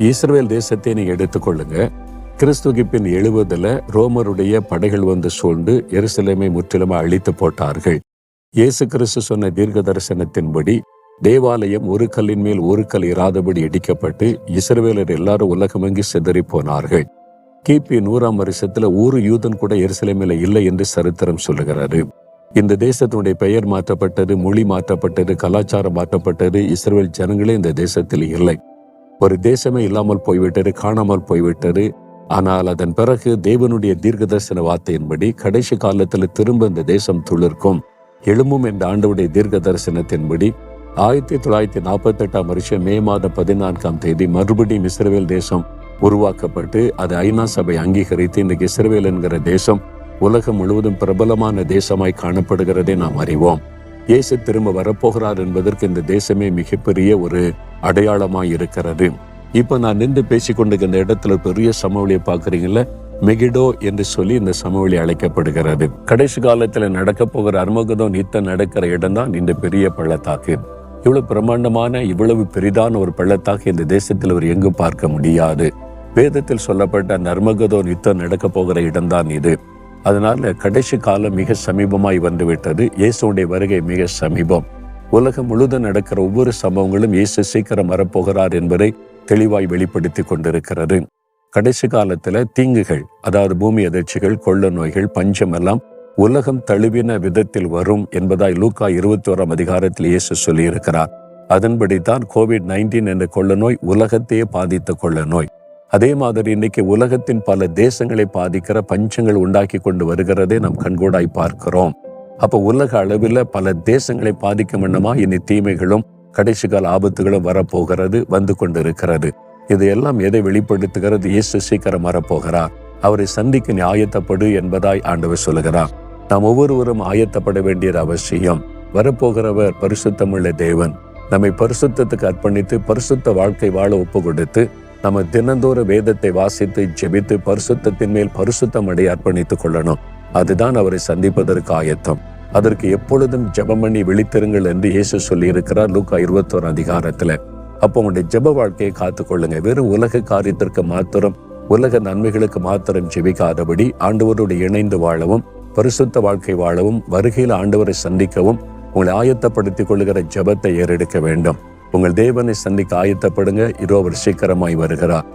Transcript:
இஸ்ரவேல் தேசத்தை நீங்க எடுத்துக்கொள்ளுங்க. கிறிஸ்துவுக்கு பின் 70 ரோமருடைய படைகள் வந்து சூழ்ந்து எருசலேமை முற்றிலுமாக அழித்து போட்டார்கள். இயேசு கிறிஸ்து சொன்ன தீர்க்க தரிசனத்தின்படி தேவாலயம் ஒரு கல்லின் மேல் ஒரு கல் இராதபடி இடிக்கப்பட்டு இஸ்ரவேலர் எல்லாரும் உலகமெங்கி சிதறி போனார்கள். கிபி 100ஆம் வருஷத்துல ஒரு யூதன் கூட எருசலேமில் இல்லை என்று சரித்திரம் சொல்லுகிறாரு. இந்த தேசத்தினுடைய பெயர் மாற்றப்பட்டது, மொழி மாற்றப்பட்டது, கலாச்சாரம் மாற்றப்பட்டது. இஸ்ரவேல் ஜனங்களே இந்த தேசத்தில் இல்லை. ஒரு தேசமே இல்லாமல் போய்விட்டது, காணாமல் போய்விட்டது. ஆனால் அதன் பிறகு தேவனுடைய தீர்க்க தரிசன வார்த்தையின்படி கடைசி காலத்தில் திரும்ப இந்த தேசம் துளிர்க்கும், எழும்பும் என்ற ஆண்டவருடைய தீர்க்க தரிசனத்தின்படி 1948ஆம் வருஷம் மே மாதம் 14ஆம் தேதி மறுபடியும் இஸ்ரவேல் தேசம் உருவாக்கப்பட்டு அது ஐநா சபை அங்கீகரித்து இன்றைக்கு இஸ்ரவேல் என்கிற தேசம் உலகம் முழுவதும் பிரபலமான தேசமாய் காணப்படுகிறதை நாம் அறிவோம். இயேசு திரும்ப வரப்போகிறார் என்பதற்கு இந்த தேசமே மிகப்பெரிய ஒரு அடையாளமாய் இருக்கிறது. இப்ப நான் நின்று பேசிக்கொண்டிருக்கிற இடத்துல பெரிய சமவெளியை பார்க்குறீங்கள, மெகிடோ என்று சொல்லி இந்த சமவெளி அழைக்கப்படுகிறது. கடைசி காலத்துல நடக்க போகிற அர்மகதோன் யுத்தம் நடக்கிற இடம் தான் இந்த பெரிய பள்ளத்தாக்கு. இவ்வளவு பிரம்மாண்டமான, இவ்வளவு பெரிதான ஒரு பள்ளத்தாக்கு இந்த தேசத்தில் அவர் எங்கும் பார்க்க முடியாது. வேதத்தில் சொல்லப்பட்ட அந்த அர்மகதோன் யுத்தம் நடக்க போகிற இடம்தான் இது. அதனால கடைசி காலம் மிக சமீபமாய் வந்துவிட்டது. இயேசுடைய வருகை மிக சமீபம். உலகம் முழுதும் நடக்கிற ஒவ்வொரு சம்பவங்களும் இயேசு சீக்கிரம் வரப்போகிறார் என்பதை தெளிவாய் வெளிப்படுத்தி கொண்டிருக்கிறது. கடைசி காலத்துல தீங்குகள், அதாவது பூமி அதிர்ச்சிகள், கொள்ள நோய்கள், பஞ்சம் எல்லாம் உலகம் தழுவின விதத்தில் வரும் என்பதாய் லூக்கா 21ஆம் அதிகாரத்தில் இயேசு சொல்லியிருக்கிறார். அதன்படித்தான் COVID-19 என்ற கொள்ள நோய் உலகத்தையே பாதித்த கொள்ள நோய். அதே மாதிரி இன்னைக்கு உலகத்தின் பல தேசங்களை பாதிக்கிற பஞ்சங்கள் உண்டாக்கி கொண்டு வருகிறதை நாம் கண்கூடாய் பார்க்கிறோம். அப்ப உலக அளவில் பல தேசங்களை பாதிக்கும் வண்ணமா இனி தீமைகளும் கடைசி கால ஆபத்துகளும் வரப்போகிறது, வந்து கொண்டு இருக்கிறது. இதையெல்லாம் எதை வெளிப்படுத்துகிறது? இயேசு சீக்கிரம் வரப்போகிறார். அவரை சந்திக்க நீ ஆயத்தப்படு என்பதாய் ஆண்டவர் சொல்லுகிறார். நாம் ஒவ்வொருவரும் ஆயத்தப்பட வேண்டியது அவசியம். வரப்போகிறவர் பரிசுத்தமுள்ள தேவன். நம்மை பரிசுத்தத்துக்கு அர்ப்பணித்து பரிசுத்த வாழ்க்கை வாழ ஒப்பு கொடுத்து நம்ம தினந்தோற வேதத்தை வாசித்து ஜெபித்து பரிசுத்தத்தின் மேல் பரிசுத்தம் அடைய அர்ப்பணித்துக் கொள்ளணும். அதுதான் அவரை சந்திப்பதற்கு ஆயத்தம். அதற்கு எப்பொழுதும் ஜெபம் பண்ணி விழித்திருங்கள் என்று இயேசு சொல்லி இருக்கிறார் லூக்கா 21 அதிகாரத்துல. அப்போ உங்களுடைய ஜெப வாழ்க்கையை காத்துக்கொள்ளுங்க. வெறும் உலக காரியத்திற்கு மாத்திரம், உலக நன்மைகளுக்கு மாத்திரம் ஜெபிக்காதபடி ஆண்டவரோடு இணைந்து வாழவும், பரிசுத்த வாழ்க்கை வாழவும், வருகையில் ஆண்டவரை சந்திக்கவும் உங்களை ஆயத்தப்படுத்திக் கொள்ளுகிற ஜெபத்தை ஏறெடுக்க வேண்டும். உங்கள் தேவனை சந்திக்க ஆயத்தப்படுங்க. இதோ அவர் சீக்கிரமாய் வருகிறார்.